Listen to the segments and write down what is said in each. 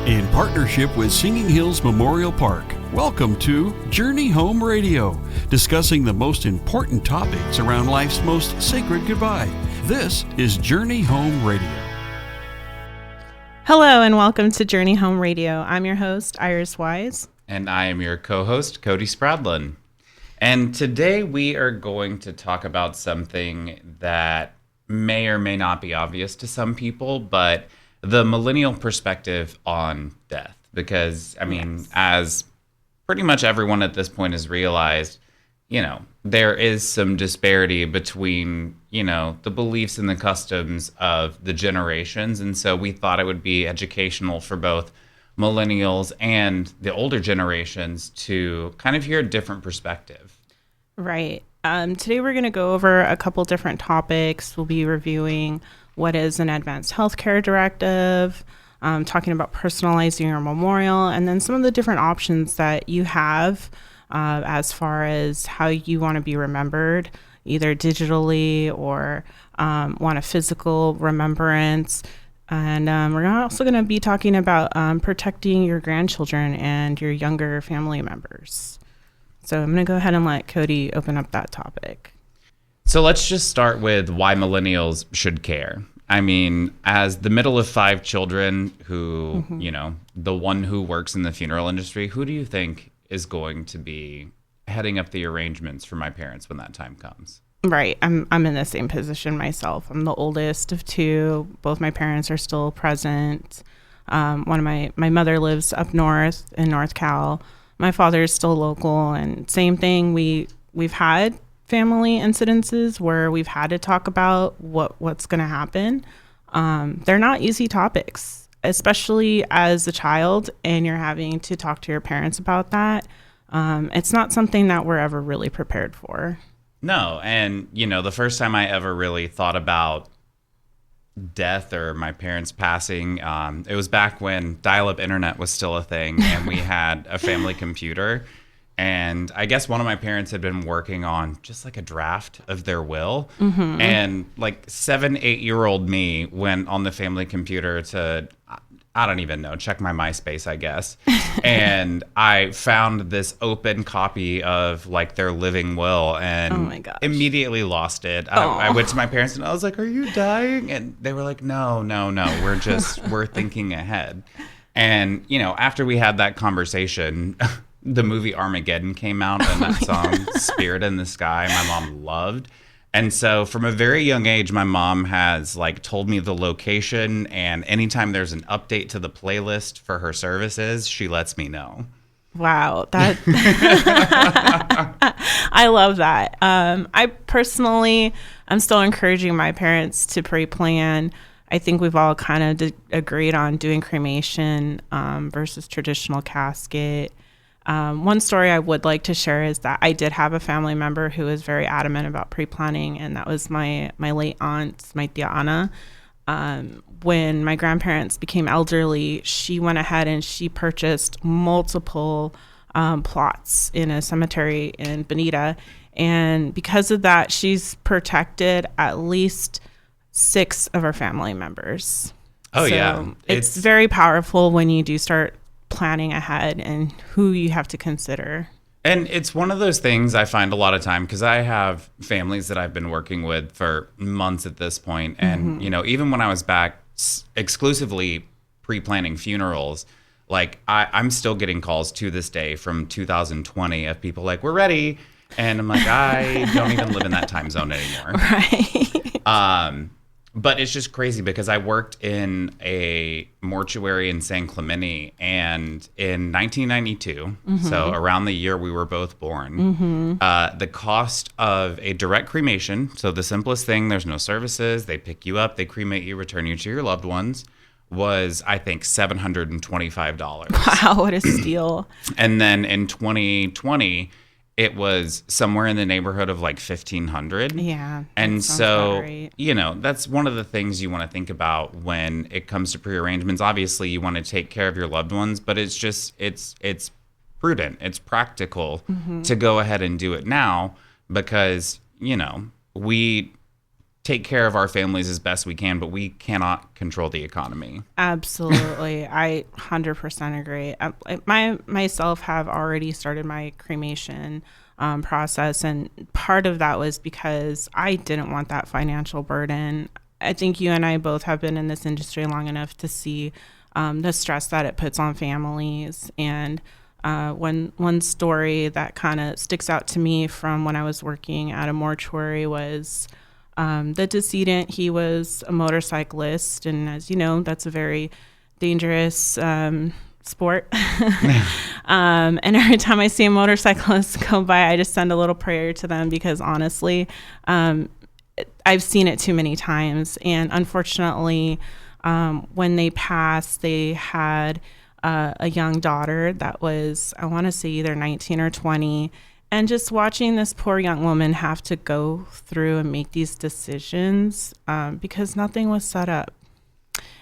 In partnership with Singing Hills Memorial Park, welcome to Journey Home Radio, discussing the most important topics around life's most sacred goodbye. This is Journey Home Radio. Hello and welcome to Journey Home Radio. I'm your host, Iris Wise. And I am your co-host, Cody Spradlin. And today we are going to talk about something that may or may not be obvious to some people, but the millennial perspective on death. Because, as pretty much everyone at this point has realized, there is some disparity between, the beliefs and the customs of the generations. And so we thought it would be educational for both millennials and the older generations to kind of hear a different perspective. Right. Today we're going to go over a couple different topics. We'll be reviewing what is an advanced healthcare directive, talking about personalizing your memorial, and then some of the different options that you have as far as how you want to be remembered, either digitally or want a physical remembrance. And we're also going to be talking about protecting your grandchildren and your younger family members. So I'm going to go ahead and let Cody open up that topic. So let's just start with why millennials should care. As the middle of 5 children who, the one who works in the funeral industry, who do you think is going to be heading up the arrangements for my parents when that time comes? Right. I'm in the same position myself. I'm the oldest of 2. Both my parents are still present. One of my mother lives up north in North Cal. My father is still local, and same thing. We've had family incidences where we've had to talk about what's going to happen. They're not easy topics, especially as a child, and you're having to talk to your parents about that. It's not something that we're ever really prepared for. No, and the first time I ever really thought about death or my parents passing, it was back when dial-up internet was still a thing, and we had a family computer. And I guess one of my parents had been working on just like a draft of their will. Mm-hmm. And like 7-8-year-old me went on the family computer to, I don't even know, check my MySpace, I guess. And I found this open copy of like their living will and oh my gosh, immediately lost it. I went to my parents and I was like, "Are you dying?" And they were like, No. We're thinking ahead. And, after we had that conversation, the movie Armageddon came out, and that song Spirit in the Sky my mom loved. And so from a very young age, my mom has like told me the location, and anytime there's an update to the playlist for her services, she lets me know. Wow, that I love that. I personally, I'm still encouraging my parents to pre-plan. I think we've all kind of agreed on doing cremation versus traditional casket. One story I would like to share is that I did have a family member who was very adamant about pre-planning, and that was my late aunt, my tia Ana. When my grandparents became elderly, she went ahead and she purchased multiple plots in a cemetery in Bonita, and because of that, she's protected at least 6 of her family members. Oh, so yeah. It's very powerful when you do start planning ahead and who you have to consider. And it's one of those things I find a lot of time, because I have families that I've been working with for months at this point. And, even when I was back exclusively pre-planning funerals, like I'm still getting calls to this day from 2020 of people like, "We're ready." And I'm like, I don't even live in that time zone anymore. Right. But it's just crazy because I worked in a mortuary in San Clemente, and in 1992, so around the year we were both born, the cost of a direct cremation, so the simplest thing, there's no services, they pick you up, they cremate you, return you to your loved ones, was, I think, $725. Wow, what a steal. And then in 2020, it was somewhere in the neighborhood of like $1,500. Yeah. And so, right. That's one of the things you want to think about when it comes to pre-arrangements. Obviously, you want to take care of your loved ones, but it's just, it's prudent. It's practical to go ahead and do it now because, we take care of our families as best we can, but we cannot control the economy. Absolutely. I 100% agree. Myself have already started my cremation process, and part of that was because I didn't want that financial burden. I think you and I both have been in this industry long enough to see the stress that it puts on families. And one story that kind of sticks out to me from when I was working at a mortuary was the decedent. He was a motorcyclist, and as you know, that's a very dangerous sport. And every time I see a motorcyclist go by, I just send a little prayer to them, because honestly, I've seen it too many times. And unfortunately, when they passed, they had a young daughter that was, I want to say, either 19 or 20. And just watching this poor young woman have to go through and make these decisions because nothing was set up.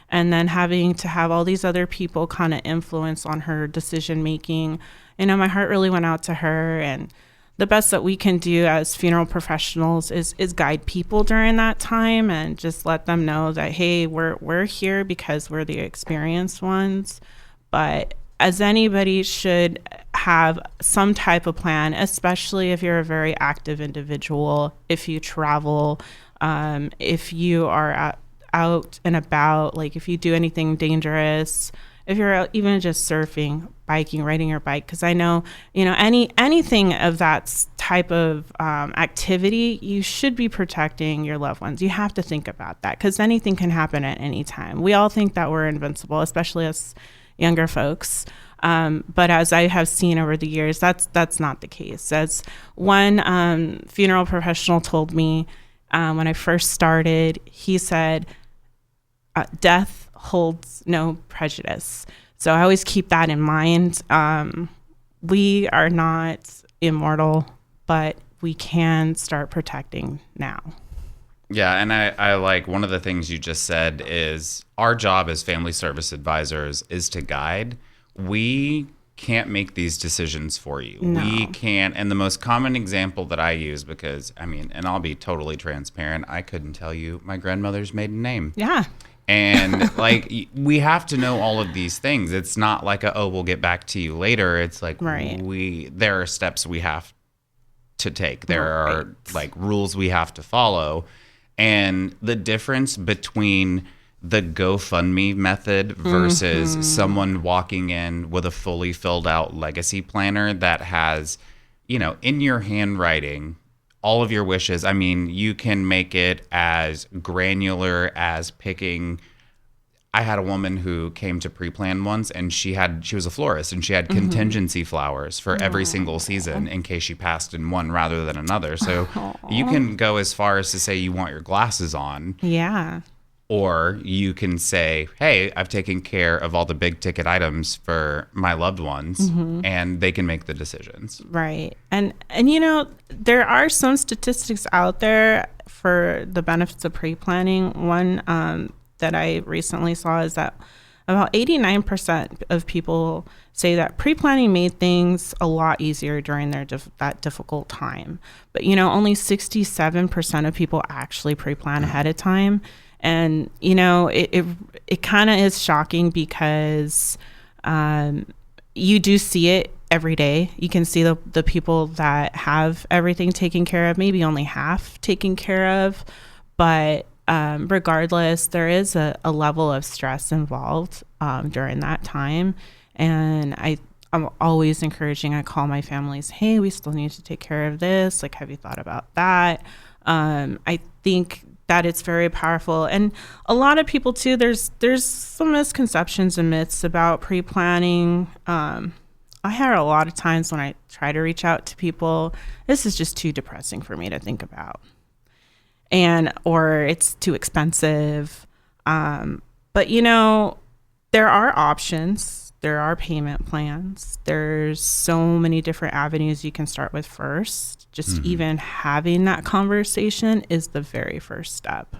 And then having to have all these other people kind of influence on her decision making. My heart really went out to her. And the best that we can do as funeral professionals is guide people during that time and just let them know that, hey, we're here because we're the experienced ones. But as anybody should have some type of plan, especially if you're a very active individual, if you travel, if you are out and about, like if you do anything dangerous, if you're out even just surfing, biking, riding your bike, because I know, anything of that type of activity, you should be protecting your loved ones. You have to think about that, because anything can happen at any time. We all think that we're invincible, especially us younger folks. But as I have seen over the years, that's not the case. As one funeral professional told me when I first started, he said, death holds no prejudice. So I always keep that in mind. We are not immortal, but we can start protecting now. Yeah, and I like one of the things you just said is our job as family service advisors is to guide. We can't make these decisions for you. No. We can't. And the most common example that I use, because and I'll be totally transparent, I couldn't tell you my grandmother's maiden name. Yeah. And we have to know all of these things. It's not like we'll get back to you later. It's like there are steps we have to take. There are rules we have to follow. And the difference between the GoFundMe method versus someone walking in with a fully filled out legacy planner that has, in your handwriting, all of your wishes. You can make it as granular as picking. I had a woman who came to pre-plan once, and she was a florist, and she had contingency flowers for every single season in case she passed in one rather than another. So you can go as far as to say you want your glasses on. Yeah. Or you can say, hey, I've taken care of all the big ticket items for my loved ones, and they can make the decisions. Right. And there are some statistics out there for the benefits of pre-planning. One that I recently saw is that about 89% of people say that pre-planning made things a lot easier during that difficult time. But, only 67% of people actually pre-plan ahead of time. And, it kind of is shocking because you do see it every day. You can see the people that have everything taken care of, maybe only half taken care of. But regardless, there is a level of stress involved during that time. And I'm always encouraging, I call my families, hey, we still need to take care of this. Like, have you thought about that? I think that it's very powerful. And a lot of people too, there's some misconceptions and myths about pre-planning. I hear a lot of times when I try to reach out to people, this is just too depressing for me to think about. Or it's too expensive. But there are options. There are payment plans. There's so many different avenues you can start with first. Just even having that conversation is the very first step.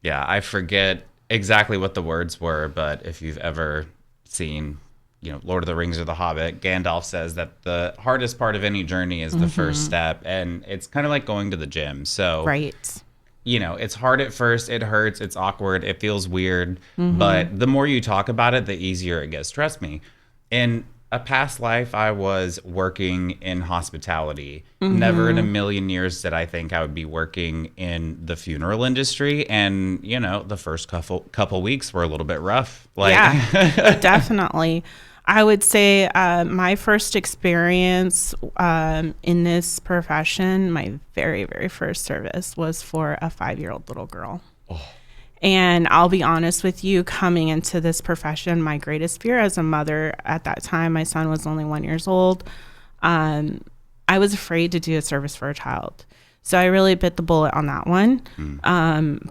Yeah, I forget exactly what the words were, but if you've ever seen, Lord of the Rings or The Hobbit, Gandalf says that the hardest part of any journey is the first step. And it's kind of like going to the gym. So right. it's hard at first. It hurts. It's awkward. It feels weird. But the more you talk about it, the easier it gets. Trust me. In a past life, I was working in hospitality. Never in a million years did I think I would be working in the funeral industry. And, the first couple weeks were a little bit rough. Yeah, definitely. I would say my first experience in this profession, my very, very first service was for a 5-year-old little girl. Oh. And I'll be honest with you, coming into this profession, my greatest fear as a mother at that time, my son was only 1 year old. I was afraid to do a service for a child. So I really bit the bullet on that one.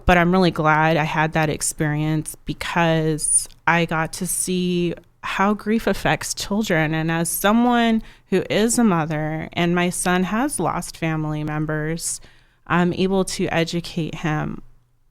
But I'm really glad I had that experience because I got to see how grief affects children. And as someone who is a mother and my son has lost family members, I'm able to educate him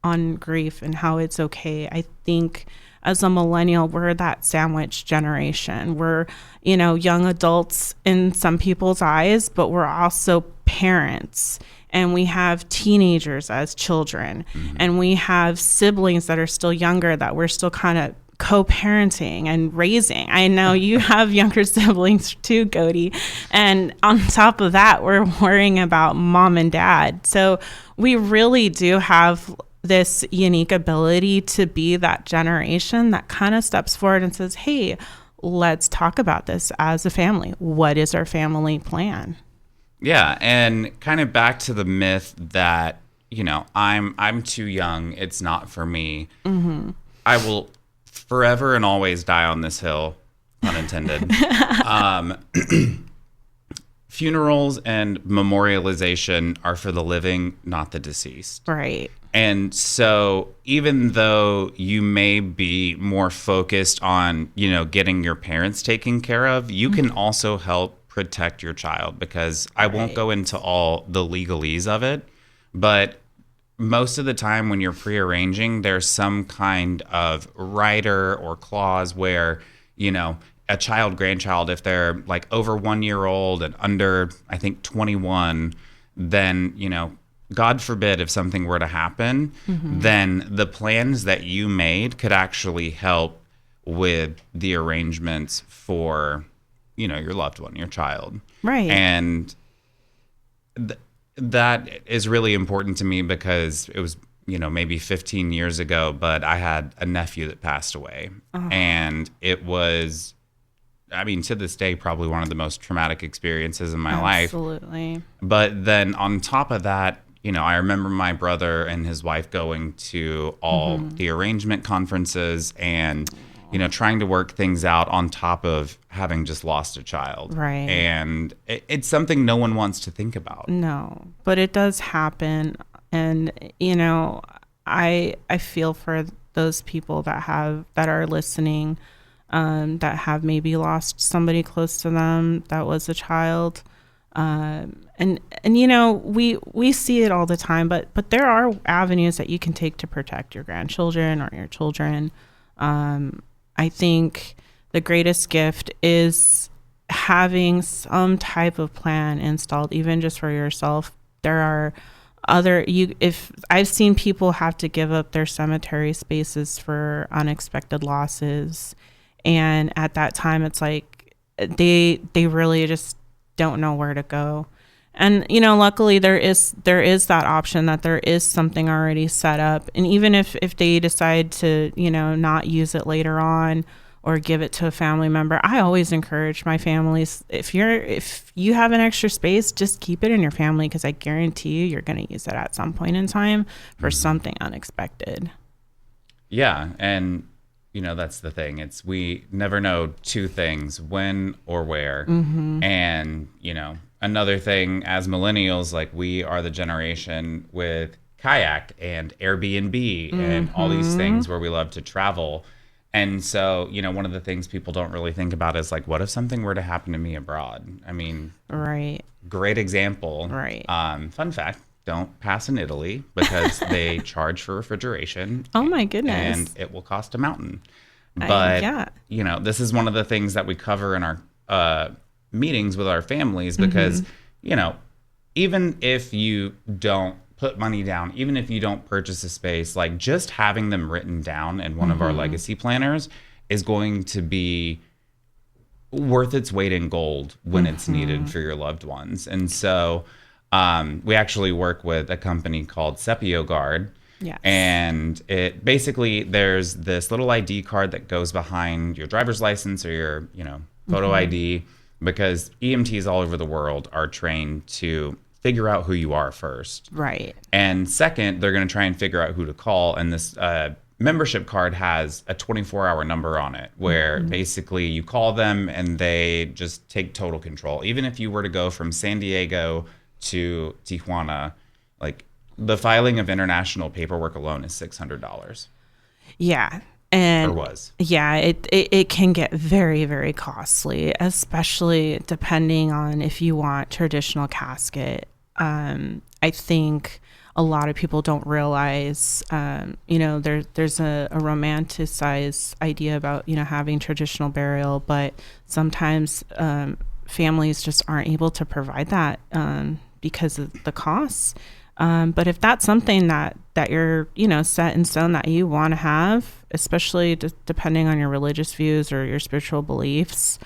on grief and how it's okay. I think as a millennial, we're that sandwich generation. We're, young adults in some people's eyes, but we're also parents. And we have teenagers as children. And we have siblings that are still younger that we're still kind of co-parenting and raising. I know you have younger siblings too, Cody. And on top of that, we're worrying about mom and dad. So we really do have this unique ability to be that generation that kind of steps forward and says, hey, let's talk about this as a family. What is our family plan? Yeah. And kind of back to the myth that, I'm too young. It's not for me. I will forever and always die on this hill, unintended. Funerals and memorialization are for the living, not the deceased. Right. And so even though you may be more focused on, getting your parents taken care of, you can also help protect your child, because I won't go into all the legalese of it, but most of the time when you're prearranging, there's some kind of rider or clause where, a child, grandchild, if they're like over 1 year old and under, I think 21, then, God forbid if something were to happen, then the plans that you made could actually help with the arrangements for, your loved one, your child. Right. And that is really important to me because it was, maybe 15 years ago, but I had a nephew that passed away. And it was, to this day, probably one of the most traumatic experiences in my life. Absolutely. But then on top of that, I remember my brother and his wife going to all the arrangement conferences and, trying to work things out on top of having just lost a child. Right. And it's something no one wants to think about. No, but it does happen. And, I feel for those people that are listening, that have maybe lost somebody close to them that was a child. And we see it all the time, but there are avenues that you can take to protect your grandchildren or your children. I think the greatest gift is having some type of plan installed, even just for yourself. There are if I've seen people have to give up their cemetery spaces for unexpected losses. And at that time, it's like they really just don't know where to go. And, luckily there is that option that there is something already set up. And even if they decide to, not use it later on or give it to a family member, I always encourage my families, if you have an extra space, just keep it in your family, because I guarantee you're going to use it at some point in time for something unexpected. Yeah. And, that's the thing. We never know two things, when or where. And, another thing, as millennials, like, we are the generation with kayak and Airbnb and all these things where we love to travel. And so, one of the things people don't really think about is, like, what if something were to happen to me abroad? Right. Great example. Right. Fun fact, don't pass in Italy because they charge for refrigeration. Oh my goodness. And it will cost a mountain. But, this is one of the things that we cover in our meetings with our families, because, even if you don't put money down, even if you don't purchase a space, like just having them written down in one of our legacy planners is going to be worth its weight in gold when it's needed for your loved ones. And so we actually work with a company called Sepio Guard. Yes. And it basically, there's this little ID card that goes behind your driver's license or your, photo ID, because EMTs all over the world are trained to figure out who you are first. Right. And second, they're going to try and figure out who to call. And this membership card has a 24-hour number on it where basically you call them and they just take total control. Even if you were to go from San Diego to Tijuana, like the filing of international paperwork alone is $600. Yeah. And or was. Yeah, it can get very, very costly, especially depending on if you want traditional casket. I think a lot of people don't realize, there's a romanticized idea about, having traditional burial, but sometimes families just aren't able to provide that because of the costs. But if that's something that you're, set in stone that you want to have, especially depending on your religious views or your spiritual beliefs,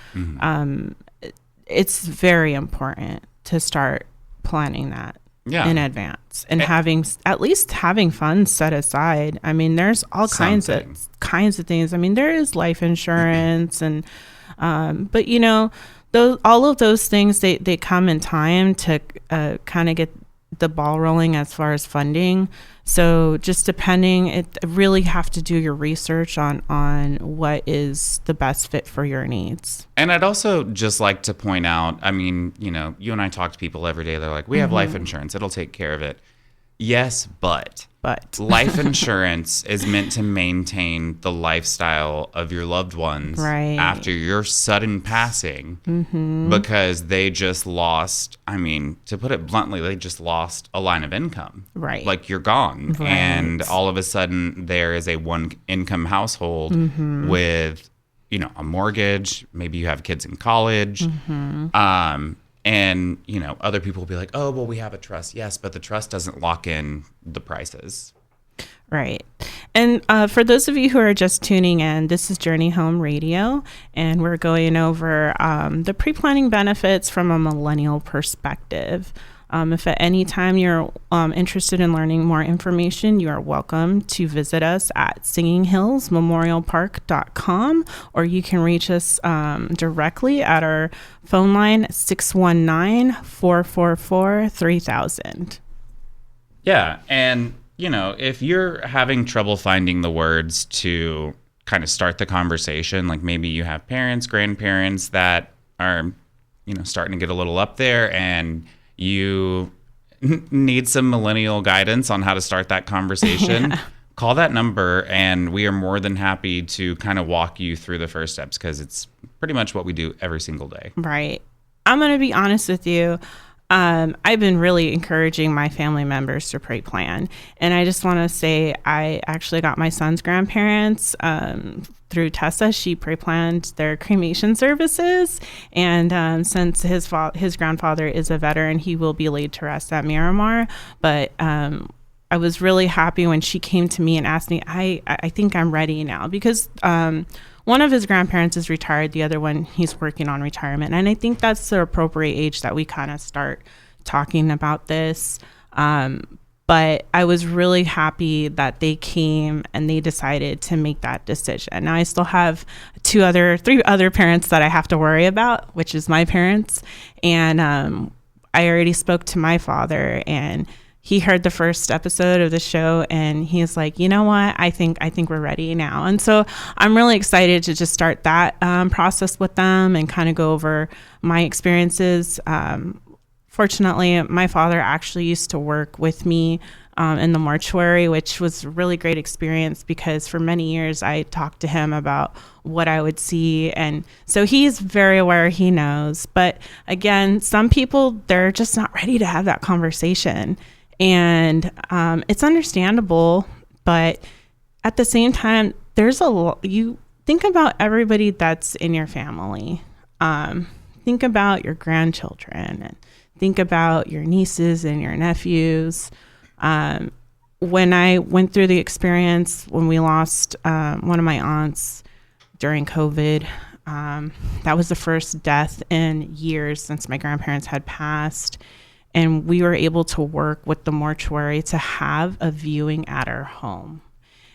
it's very important to start planning that in advance and at least having funds set aside. I mean, there's all kinds of things. I mean, there is life insurance and, but all of those things, they come in time to kind of get the ball rolling as far as funding. So just it really have to do your research on what is the best fit for your needs. And I'd also just like to point out, I mean, you and I talk to people every day. They're like, we have life insurance. It'll take care of it. Yes, but life insurance is meant to maintain the lifestyle of your loved ones after your sudden passing, because they just lost, I mean, to put it bluntly, they just lost a line of income. Right. Like you're gone. Right. And all of a sudden there is a one income household with, a mortgage. Maybe you have kids in college. And, other people will be like, oh, well, we have a trust. Yes, but the trust doesn't lock in the prices. Right. And for those of you who are just tuning in, this is Journey Home Radio, and we're going over the pre-planning benefits from a millennial perspective. If at any time you're interested in learning more information, you are welcome to visit us at singinghillsmemorialpark.com, or you can reach us directly at our phone line 619-444-3000. Yeah, and if you're having trouble finding the words to kind of start the conversation, like maybe you have parents, grandparents that are, starting to get a little up there, and you need some millennial guidance on how to start that conversation, call that number, and we are more than happy to kind of walk you through the first steps, because it's pretty much what we do every single day. Right. I'm going to be honest with you. I've been really encouraging my family members to pre-plan. And I just want to say I actually got my son's grandparents through Tessa. She pre-planned their cremation services. And since his grandfather is a veteran, he will be laid to rest at Miramar. But I was really happy when she came to me and asked me, I think I'm ready now, because one of his grandparents is retired. The other one, he's working on retirement. And I think that's the appropriate age that we kind of start talking about this. But I was really happy that they came and they decided to make that decision. Now I still have three other parents that I have to worry about, which is my parents. And I already spoke to my father, and he heard the first episode of the show, and he's like, you know what? I think we're ready now. And so I'm really excited to just start that process with them and kind of go over my experiences. Fortunately, my father actually used to work with me in the mortuary, which was a really great experience, because for many years I talked to him about what I would see. And so he's very aware, he knows. But again, some people, they're just not ready to have that conversation. And it's understandable, but at the same time, you think about everybody that's in your family. Think about your grandchildren, and think about your nieces and your nephews. When I went through the experience, when we lost one of my aunts during COVID, that was the first death in years since my grandparents had passed. And we were able to work with the mortuary to have a viewing at our home.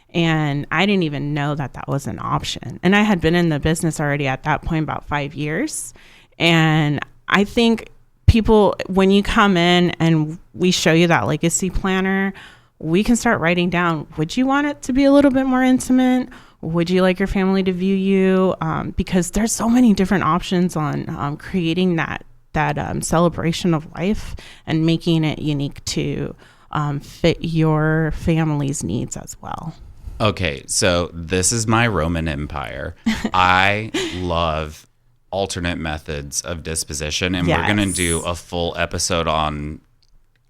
And I didn't even know that that was an option. And I had been in the business already at that point about 5 years. And I think people, when you come in and we show you that legacy planner, we can start writing down, would you want it to be a little bit more intimate? Would you like your family to view you? Because there's so many different options on creating that celebration of life and making it unique to fit your family's needs as well. Okay, so this is my Roman Empire. I love alternate methods of disposition, and we're going to do a full episode on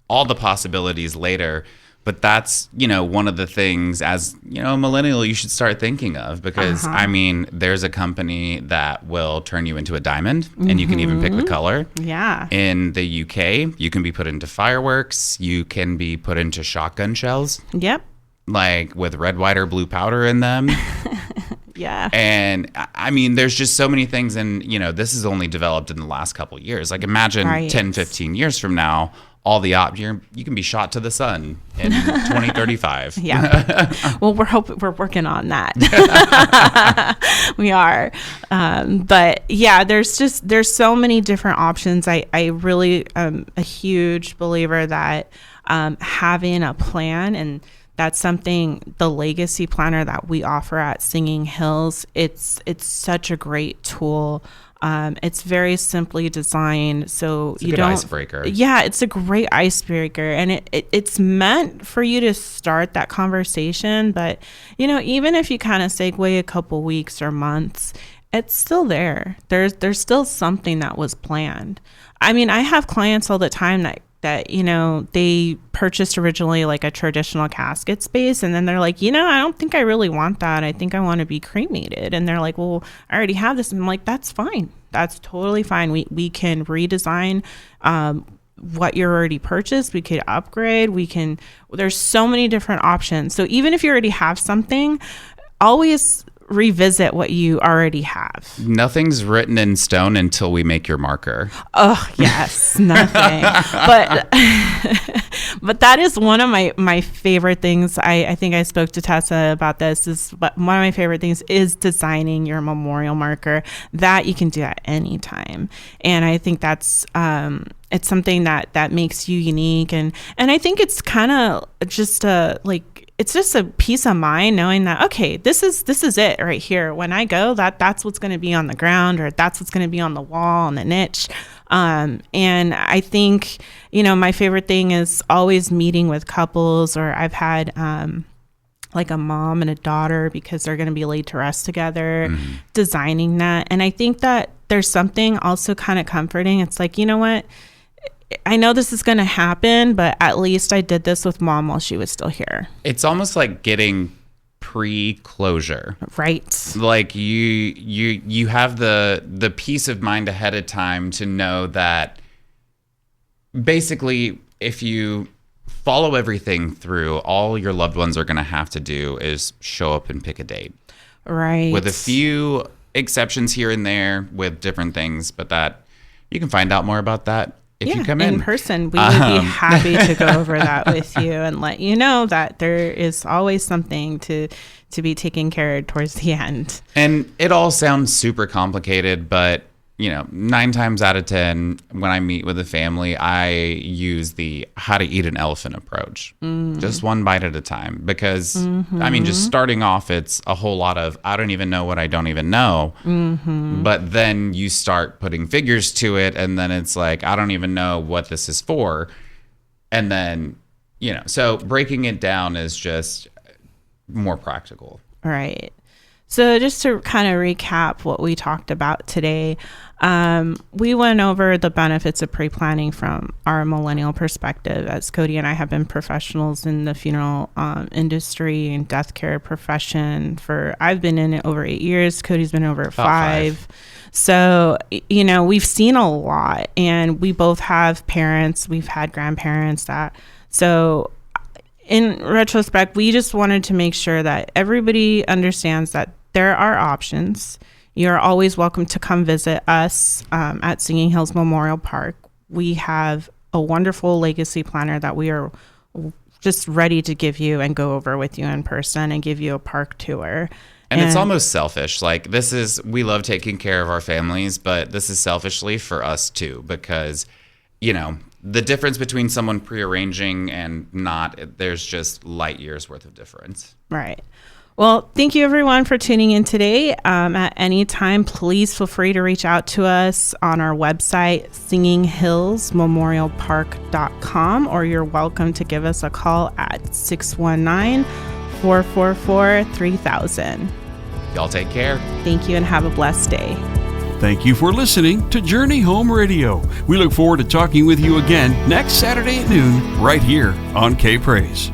all the possibilities later. But that's, one of the things as, a millennial you should start thinking of, because, there's a company that will turn you into a diamond, and you can even pick the color. Yeah. In the UK, you can be put into fireworks. You can be put into shotgun shells. Yep. Like with red, white, or blue powder in them. Yeah. And there's just so many things. And, this is only developed in the last couple of years. Like imagine 10, 15 years from now, all the you can be shot to the sun in 2035. Yeah. Well, we're working on that. We are. But yeah, there's so many different options. I really am a huge believer that having a plan, and that's something, the legacy planner that we offer at Singing Hills, it's such a great tool. It's very simply designed, so it's a good icebreaker. Yeah, it's a great icebreaker, and it's meant for you to start that conversation. But even if you kind of segue a couple weeks or months, it's still there. There's still something that was planned. I have clients all the time that they purchased originally like a traditional casket space, and then they're like, I don't think I really want that. I think I want to be cremated. And they're like, well, I already have this. And I'm like, that's fine. That's totally fine. We can redesign what you're already purchased. We could upgrade. There's so many different options. So even if you already have something, always revisit what you already have. Nothing's written in stone until we make your marker. Oh, yes, nothing. But that is one of my favorite things. I think I spoke to Tessa about this. One of my favorite things is designing your memorial marker that you can do at any time. And I think that's it's something that makes you unique. And I think it's kind of just it's just a peace of mind knowing that, okay, this is it right here. When I go, that's what's going to be on the ground, or that's what's going to be on the wall, on the niche. And I think, my favorite thing is always meeting with couples, or I've had like a mom and a daughter, because they're going to be laid to rest together, designing that. And I think that there's something also kind of comforting. It's like, you know what? I know this is going to happen, but at least I did this with mom while she was still here. It's almost like getting pre-closure. Right. Like you have the peace of mind ahead of time to know that basically if you follow everything through, all your loved ones are going to have to do is show up and pick a date. Right. With a few exceptions here and there with different things, but that you can find out more about that if you come in person. We would be happy to go over that with you and let you know that there is always something to be taken care of towards the end. And it all sounds super complicated, but 9 times out of 10, when I meet with a family, I use the how to eat an elephant approach. Just one bite at a time. Because, just starting off, it's a whole lot of, I don't even know what I don't even know. But then you start putting figures to it, and then it's like, I don't even know what this is for. And then, so breaking it down is just more practical. Right. So just to kind of recap what we talked about today, we went over the benefits of pre-planning from our millennial perspective, as Cody and I have been professionals in the funeral industry and death care profession I've been in it over 8 years. Cody's been over 5. So, we've seen a lot, and we both have parents. We've had grandparents so in retrospect, we just wanted to make sure that everybody understands that there are options. You're always welcome to come visit us at Singing Hills Memorial Park. We have a wonderful legacy planner that we are just ready to give you and go over with you in person and give you a park tour. And it's almost selfish. Like, we love taking care of our families, but this is selfishly for us too, because, the difference between someone prearranging and not, there's just light years worth of difference. Right. Well, thank you everyone for tuning in today. At any time, please feel free to reach out to us on our website, singinghillsmemorialpark.com, or you're welcome to give us a call at 619-444-3000. Y'all take care. Thank you and have a blessed day. Thank you for listening to Journey Home Radio. We look forward to talking with you again next Saturday at noon right here on K-Praise.